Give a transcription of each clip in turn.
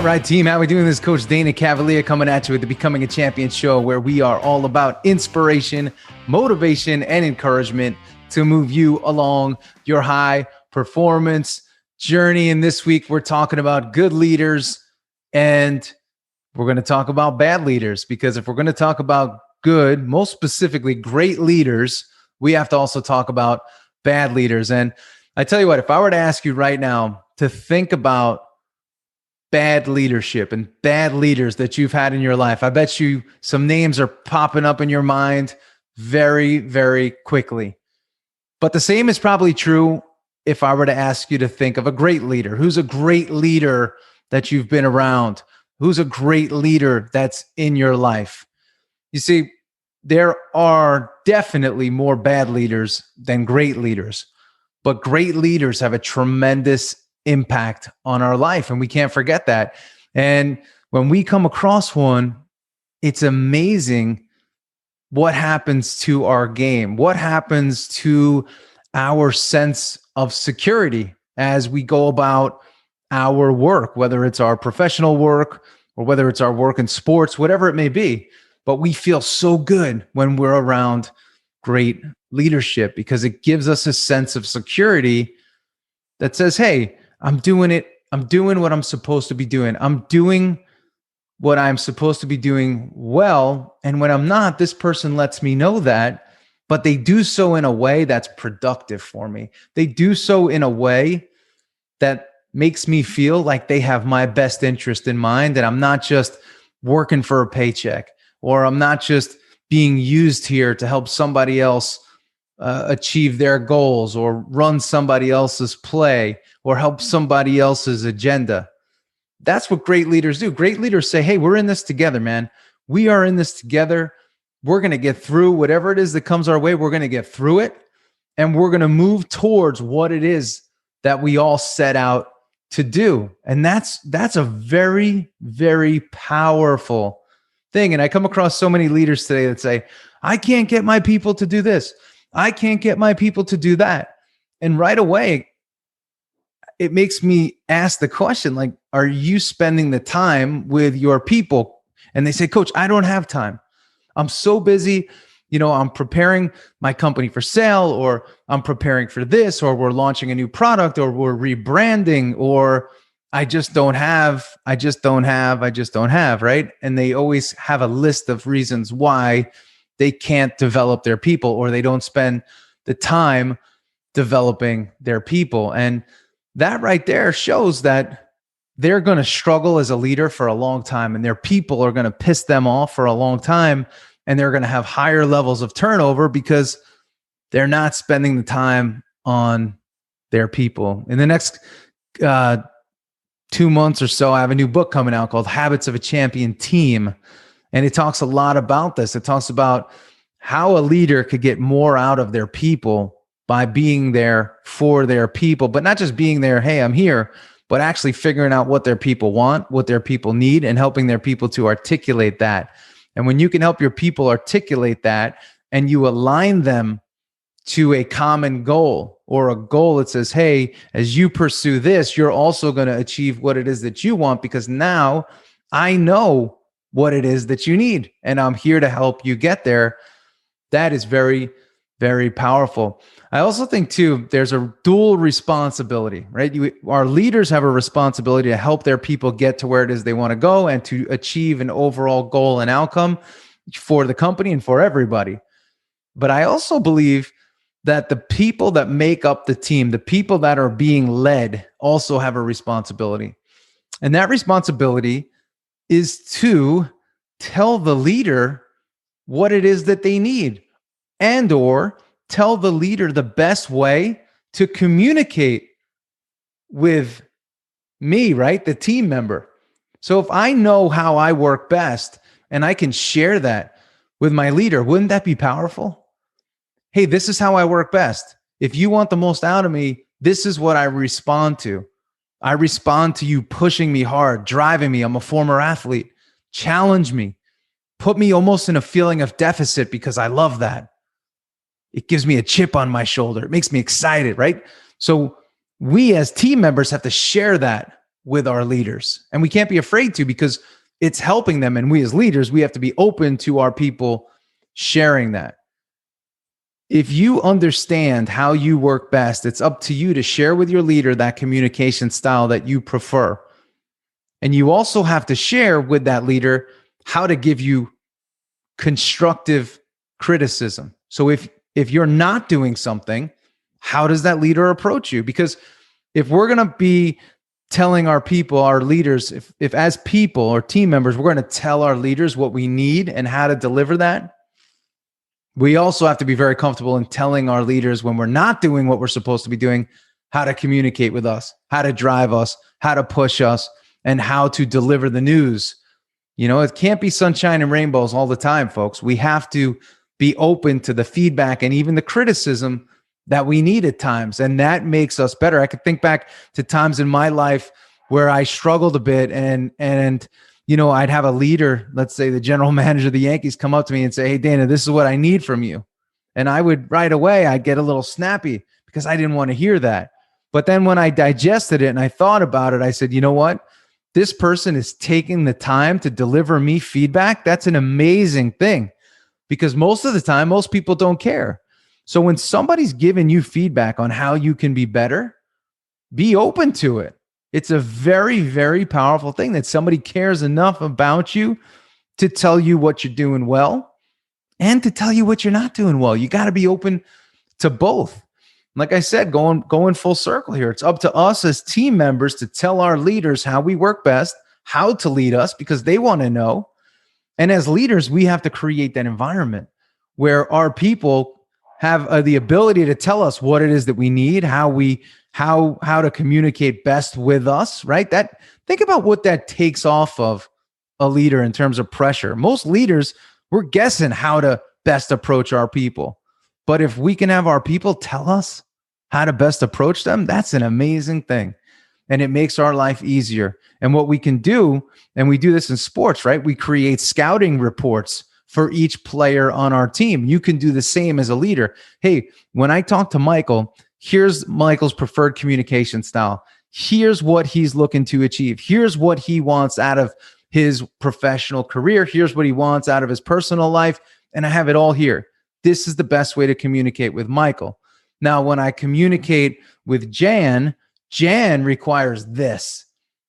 All right, team, how we doing? This is Coach Dana Cavalea coming at you with the Becoming a Champion show, where we are all about inspiration, motivation, and encouragement to move you along your high performance journey. And this week, we're talking about good leaders, and we're going to talk about bad leaders, because if we're going to talk about good, most specifically great leaders, we have to also talk about bad leaders. And I tell you what, if I were to ask you right now to think about bad leadership and bad leaders that you've had in your life, I bet you some names are popping up in your mind very, very quickly. But the same is probably true if I were to ask you to think of a great leader. Who's a great leader that you've been around? Who's a great leader that's in your life? You see, there are definitely more bad leaders than great leaders, but great leaders have a tremendous impact on our life, and we can't forget that. And when we come across one, it's amazing what happens to our game, what happens to our sense of security as we go about our work, whether it's our professional work or whether it's our work in sports, whatever it may be. But we feel so good when we're around great leadership, because it gives us a sense of security that says, hey, I'm doing it. I'm doing what I'm supposed to be doing. I'm doing what I'm supposed to be doing well. And when I'm not, this person lets me know that, but they do so in a way that's productive for me. They do so in a way that makes me feel like they have my best interest in mind, that I'm not just working for a paycheck, or I'm not just being used here to help somebody else achieve their goals, or run somebody else's play, or help somebody else's agenda. That's what great leaders do. Great leaders say, hey, we're in this together, man. We are in this together. We're going to get through whatever it is that comes our way. We're going to get through it, and we're going to move towards what it is that we all set out to do. And that's a very, very powerful thing. And I come across so many leaders today that say, I can't get my people to do this. I can't get my people to do that. And right away, it makes me ask the question, like, are you spending the time with your people? And they say, Coach, I don't have time. I'm so busy. I'm preparing my company for sale, or I'm preparing for this, or we're launching a new product, or we're rebranding, or I just don't have, right? And they always have a list of reasons why they can't develop their people, or they don't spend the time developing their people. And that right there shows that they're going to struggle as a leader for a long time, and their people are going to piss them off for a long time, and they're going to have higher levels of turnover because they're not spending the time on their people. In the next 2 months or so, I have a new book coming out called Habits of a Champion Team. And it talks a lot about this. It talks about how a leader could get more out of their people by being there for their people, but not just being there, hey, I'm here, but actually figuring out what their people want, what their people need, and helping their people to articulate that. And when you can help your people articulate that, and you align them to a common goal, or a goal that says, hey, as you pursue this, you're also going to achieve what it is that you want, because now I know what it is that you need, and I'm here to help you get there. That is very, very powerful. I also think too, there's a dual responsibility, right? Our leaders have a responsibility to help their people get to where it is they want to go, and to achieve an overall goal and outcome for the company and for everybody. But I also believe that the people that make up the team, the people that are being led, also have a responsibility. And that responsibility is to tell the leader what it is that they need, and or tell the leader the best way to communicate with me, right? The team member. So if I know how I work best and I can share that with my leader, wouldn't that be powerful? Hey, this is how I work best. If you want the most out of me, this is what I respond to. I respond to you pushing me hard, driving me. I'm a former athlete. Challenge me. Put me almost in a feeling of deficit, because I love that. It gives me a chip on my shoulder. It makes me excited, right? So we as team members have to share that with our leaders. And we can't be afraid to, because it's helping them. And we as leaders, we have to be open to our people sharing that. If you understand how you work best, it's up to you to share with your leader that communication style that you prefer. And you also have to share with that leader how to give you constructive criticism. So if you're not doing something, how does that leader approach you? Because if we're going to be telling our people, our leaders, if as people or team members, we're going to tell our leaders what we need and how to deliver that, we also have to be very comfortable in telling our leaders when we're not doing what we're supposed to be doing, how to communicate with us, how to drive us, how to push us, and how to deliver the news. You know, it can't be sunshine and rainbows all the time, folks. We have to be open to the feedback and even the criticism that we need at times. And that makes us better. I could think back to times in my life where I struggled a bit and you know, I'd have a leader, let's say the general manager of the Yankees, come up to me and say, "Hey, Dana, this is what I need from you." And I would right away, I'd get a little snappy because I didn't want to hear that. But then when I digested it and I thought about it, I said, you know what? This person is taking the time to deliver me feedback. That's an amazing thing, because most of the time, most people don't care. So when somebody's giving you feedback on how you can be better, be open to it. It's a very, very powerful thing that somebody cares enough about you to tell you what you're doing well and to tell you what you're not doing well. You got to be open to both. Like I said, going full circle here, it's up to us as team members to tell our leaders how we work best, how to lead us, because they want to know. And as leaders, we have to create that environment where our people have the ability to tell us what it is that we need, how to communicate best with us, right? That, think about what that takes off of a leader in terms of pressure. Most leaders, we're guessing how to best approach our people. But if we can have our people tell us how to best approach them, that's an amazing thing. And it makes our life easier. And what we can do, and we do this in sports, right? We create scouting reports for each player on our team. You can do the same as a leader. Hey, when I talk to Michael, here's Michael's preferred communication style. Here's what he's looking to achieve. Here's what he wants out of his professional career. Here's what he wants out of his personal life. And I have it all here. This is the best way to communicate with Michael. Now, when I communicate with Jan requires this.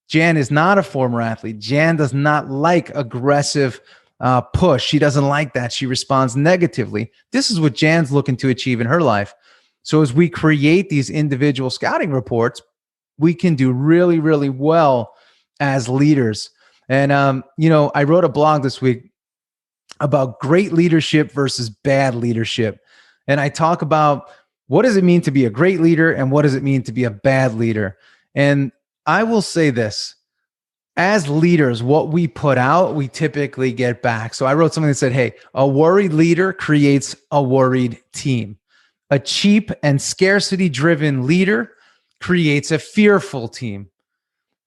Jan is not a former athlete. Jan does not like aggressive push. She doesn't like that. She responds negatively. This is what Jan's looking to achieve in her life. So as we create these individual scouting reports, we can do really, really well as leaders. And, you know, I wrote a blog this week about great leadership versus bad leadership. And I talk about what does it mean to be a great leader and what does it mean to be a bad leader. And I will say this, as leaders, what we put out, we typically get back. So I wrote something that said, hey, a worried leader creates a worried team. A cheap and scarcity-driven leader creates a fearful team.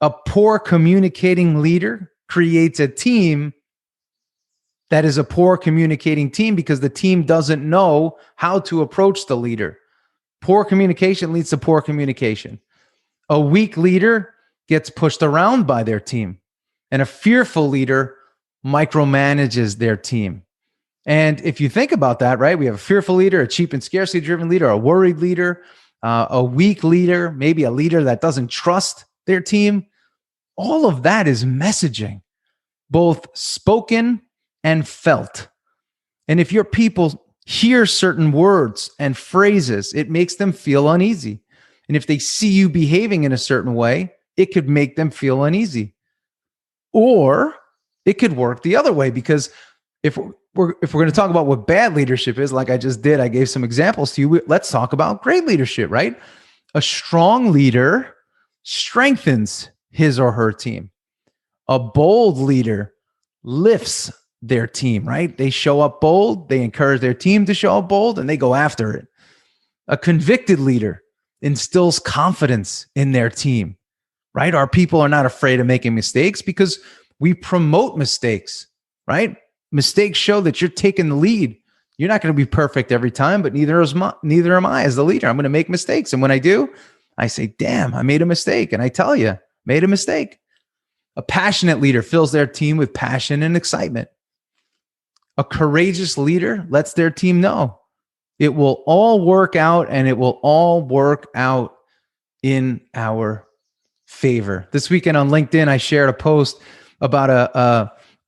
A poor communicating leader creates a team that is a poor communicating team because the team doesn't know how to approach the leader. Poor communication leads to poor communication. A weak leader gets pushed around by their team, and a fearful leader micromanages their team. And if you think about that, right, we have a fearful leader, a cheap and scarcity-driven leader, a worried leader, a weak leader, maybe a leader that doesn't trust their team. All of that is messaging, both spoken and felt. And if your people hear certain words and phrases, it makes them feel uneasy. And if they see you behaving in a certain way, it could make them feel uneasy. Or it could work the other way, because if we're going to talk about what bad leadership is, like I just did, I gave some examples to you. Let's talk about great leadership, right? A strong leader strengthens his or her team. A bold leader lifts their team, right? They show up bold, they encourage their team to show up bold, and they go after it. A convicted leader instills confidence in their team, right? Our people are not afraid of making mistakes because we promote mistakes, right? Mistakes show that you're taking the lead. You're not going to be perfect every time, but neither am I as the leader. I'm going to make mistakes. And when I do, I say, damn, I made a mistake. And I tell you, made a mistake. A passionate leader fills their team with passion and excitement. A courageous leader lets their team know it will all work out, and it will all work out in our favor. This weekend on LinkedIn, I shared a post about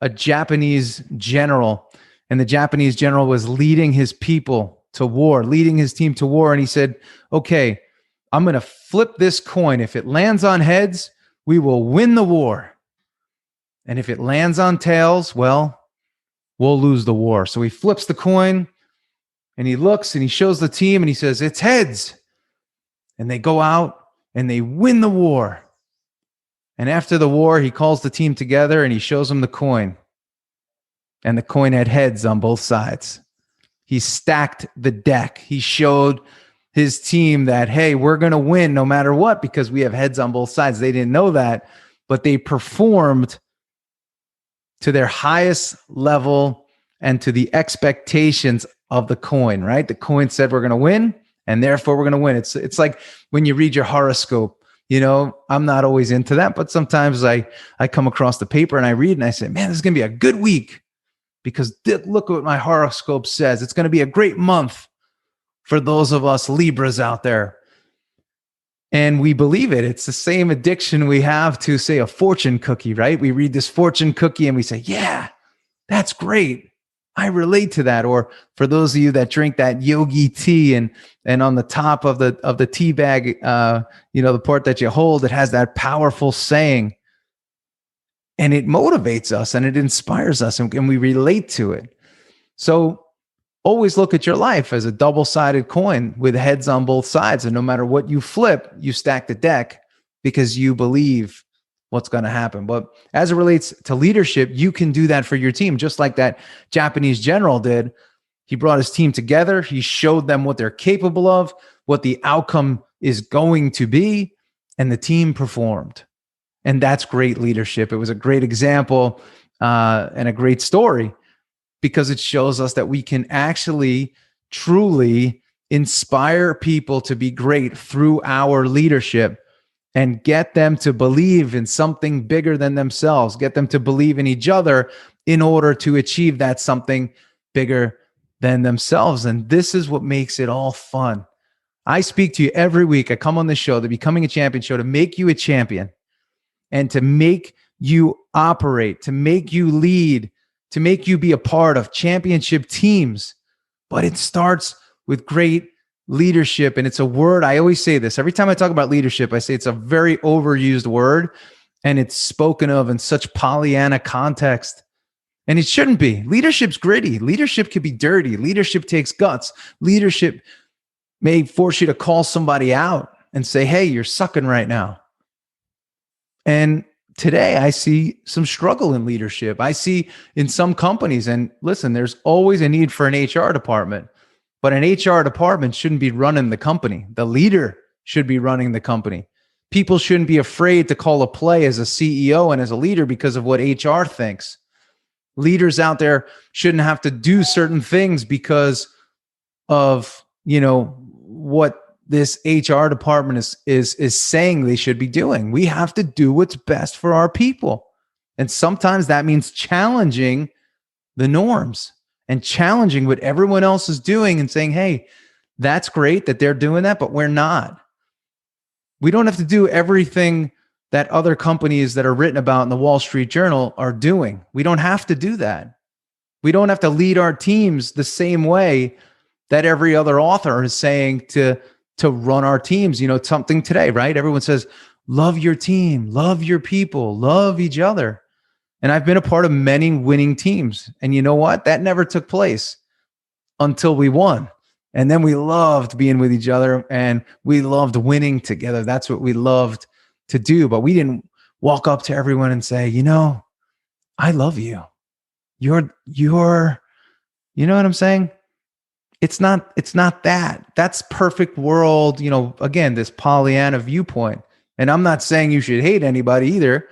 a Japanese general, and the Japanese general was leading his people to war, leading his team to war. And he said, okay, I'm going to flip this coin. If it lands on heads, we will win the war. And if it lands on tails, well, we'll lose the war. So he flips the coin and he looks and he shows the team and he says, it's heads. And they go out and they win the war. And after the war, he calls the team together and he shows them the coin. And the coin had heads on both sides. He stacked the deck. He showed his team that, hey, we're going to win no matter what because we have heads on both sides. They didn't know that, but they performed to their highest level and to the expectations of the coin, right? The coin said we're going to win, and therefore we're going to win. It's like when you read your horoscope. You know, I'm not always into that, but sometimes I come across the paper and I read and I say, man, this is going to be a good week because look what my horoscope says. It's going to be a great month for those of us Libras out there. And we believe it. It's the same addiction we have to, say, a fortune cookie, right? We read this fortune cookie and we say, yeah, that's great. I relate to that. Or for those of you that drink that yogi tea and on the top of the tea bag, the part that you hold, it has that powerful saying, and it motivates us and it inspires us, and we relate to it. So always look at your life as a double-sided coin with heads on both sides. And no matter what you flip, you stack the deck because you believe what's going to happen. But as it relates to leadership, you can do that for your team, just like that Japanese general did. He brought his team together. He showed them what they're capable of, what the outcome is going to be, and the team performed. And that's great leadership. It was a great example and a great story because it shows us that we can actually truly inspire people to be great through our leadership and get them to believe in something bigger than themselves, get them to believe in each other in order to achieve that something bigger than themselves. And this is what makes it all fun. I speak to you every week. I come on this show, the Becoming a Champion show, to make you a champion and to make you operate, to make you lead, to make you be a part of championship teams. But it starts with great leadership. And it's a word, I always say this. Every time I talk about leadership, I say it's a very overused word and it's spoken of in such Pollyanna context. And it shouldn't be. Leadership's gritty. Leadership can be dirty. Leadership takes guts. Leadership may force you to call somebody out and say, hey, you're sucking right now. And today I see some struggle in leadership. I see in some companies, and listen, there's always a need for an HR department. But an HR department shouldn't be running the company. The leader should be running the company. People shouldn't be afraid to call a play as a CEO and as a leader because of what HR thinks. Leaders out there shouldn't have to do certain things because of, what this HR department is saying they should be doing. We have to do what's best for our people. And sometimes that means challenging the norms and challenging what everyone else is doing and saying, hey, that's great that they're doing that, but we're not. We don't have to do everything that other companies that are written about in the Wall Street Journal are doing. We don't have to do that. We don't have to lead our teams the same way that every other author is saying to run our teams. Something today, right? Everyone says, love your team, love your people, love each other. And I've been a part of many winning teams. And you know what? That never took place until we won. And then we loved being with each other and we loved winning together. That's what we loved to do. But we didn't walk up to everyone and say, I love you. You're, you know what I'm saying? It's not that. That's perfect world, again, this Pollyanna viewpoint. And I'm not saying you should hate anybody either.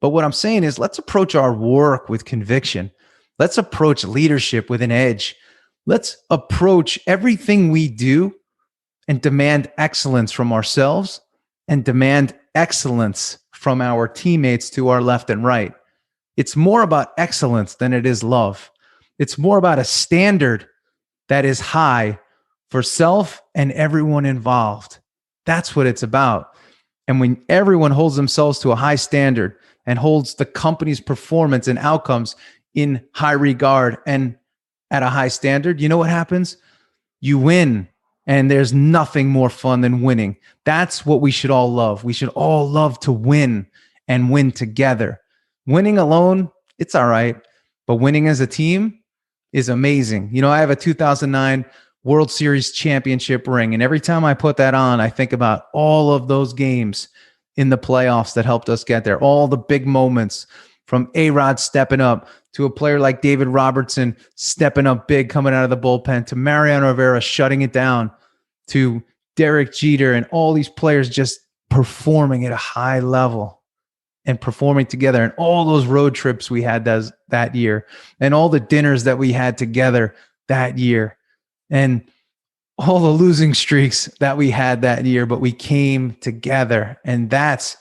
But what I'm saying is let's approach our work with conviction. Let's approach leadership with an edge. Let's approach everything we do and demand excellence from ourselves and demand excellence from our teammates to our left and right. It's more about excellence than it is love. It's more about a standard that is high for self and everyone involved. That's what it's about. And when everyone holds themselves to a high standard and holds the company's performance and outcomes in high regard and at a high standard, you know what happens? You win. And there's nothing more fun than winning. That's what we should all love. We should all love to win and win together. Winning alone, it's all right. But winning as a team is amazing. You know, I have a 2009 World Series championship ring. And every time I put that on, I think about all of those games in the playoffs that helped us get there. All the big moments, from A-Rod stepping up to a player like David Robertson stepping up big coming out of the bullpen, to Mariano Rivera shutting it down, to Derek Jeter, and all these players just performing at a high level and performing together, and all those road trips we had that year, and all the dinners that we had together that year, and all the losing streaks that we had that year, but we came together. And that's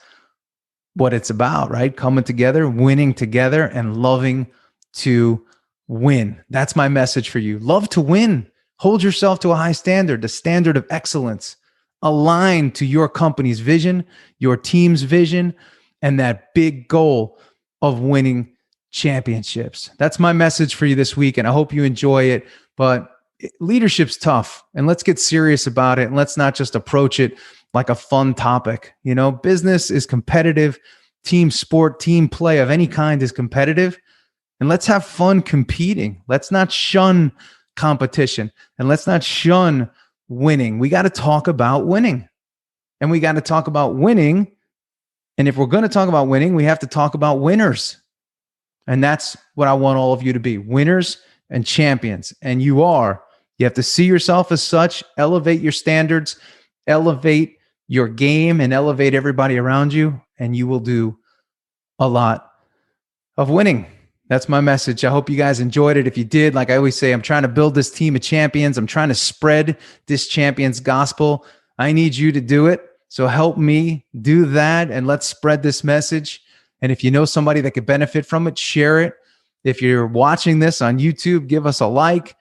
what it's about, right? Coming together, winning together, and loving to win. That's my message for you. Love to win. Hold yourself to a high standard, the standard of excellence, aligned to your company's vision, your team's vision, and that big goal of winning championships. That's my message for you this week, and I hope you enjoy it. But leadership's tough, and let's get serious about it, and let's not just approach it like a fun topic. You know, business is competitive. Team sport, team play of any kind is competitive. And let's have fun competing. Let's not shun competition, and let's not shun winning. We got to talk about winning, and we got to talk about winning. And if we're going to talk about winning, we have to talk about winners. And that's what I want all of you to be, winners and champions. And you are. You have to see yourself as such, elevate your standards, elevate your game, and elevate everybody around you, and you will do a lot of winning. That's my message. I hope you guys enjoyed it. If you did, like I always say, I'm trying to build this team of champions. I'm trying to spread this champions gospel. I need you to do it. So help me do that, and let's spread this message. And if you know somebody that could benefit from it, share it. If you're watching this on YouTube, give us a like,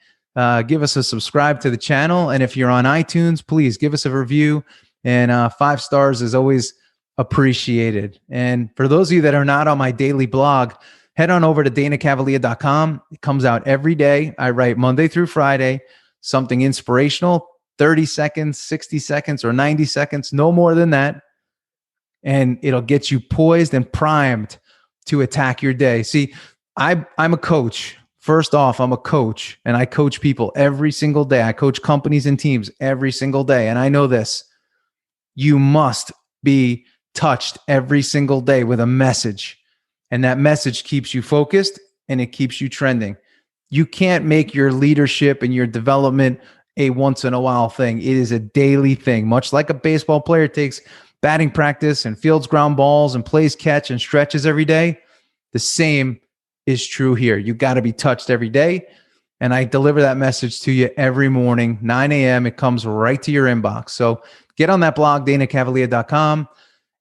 give us a subscribe to the channel. And if you're on iTunes, please give us a review. And 5 stars is always appreciated. And for those of you that are not on my daily blog, head on over to danacavalea.com. It comes out every day. I write Monday through Friday, something inspirational, 30 seconds, 60 seconds, or 90 seconds, no more than that. And it'll get you poised and primed to attack your day. See, I'm a coach. First off, I'm a coach, and I coach people every single day. I coach companies and teams every single day. And I know this. You must be touched every single day with a message. And that message keeps you focused, and it keeps you trending. You can't make your leadership and your development a once in a while thing. It is a daily thing. Much like a baseball player takes batting practice and fields ground balls and plays catch and stretches every day, the same is true here. You got to be touched every day. And I deliver that message to you every morning, 9 a.m. It comes right to your inbox. So get on that blog, danacavalea.com,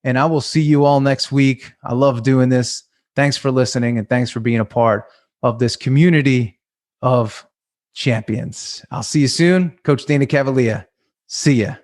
and I will see you all next week. I love doing this. Thanks for listening, and thanks for being a part of this community of champions. I'll see you soon. Coach Dana Cavalea. See ya.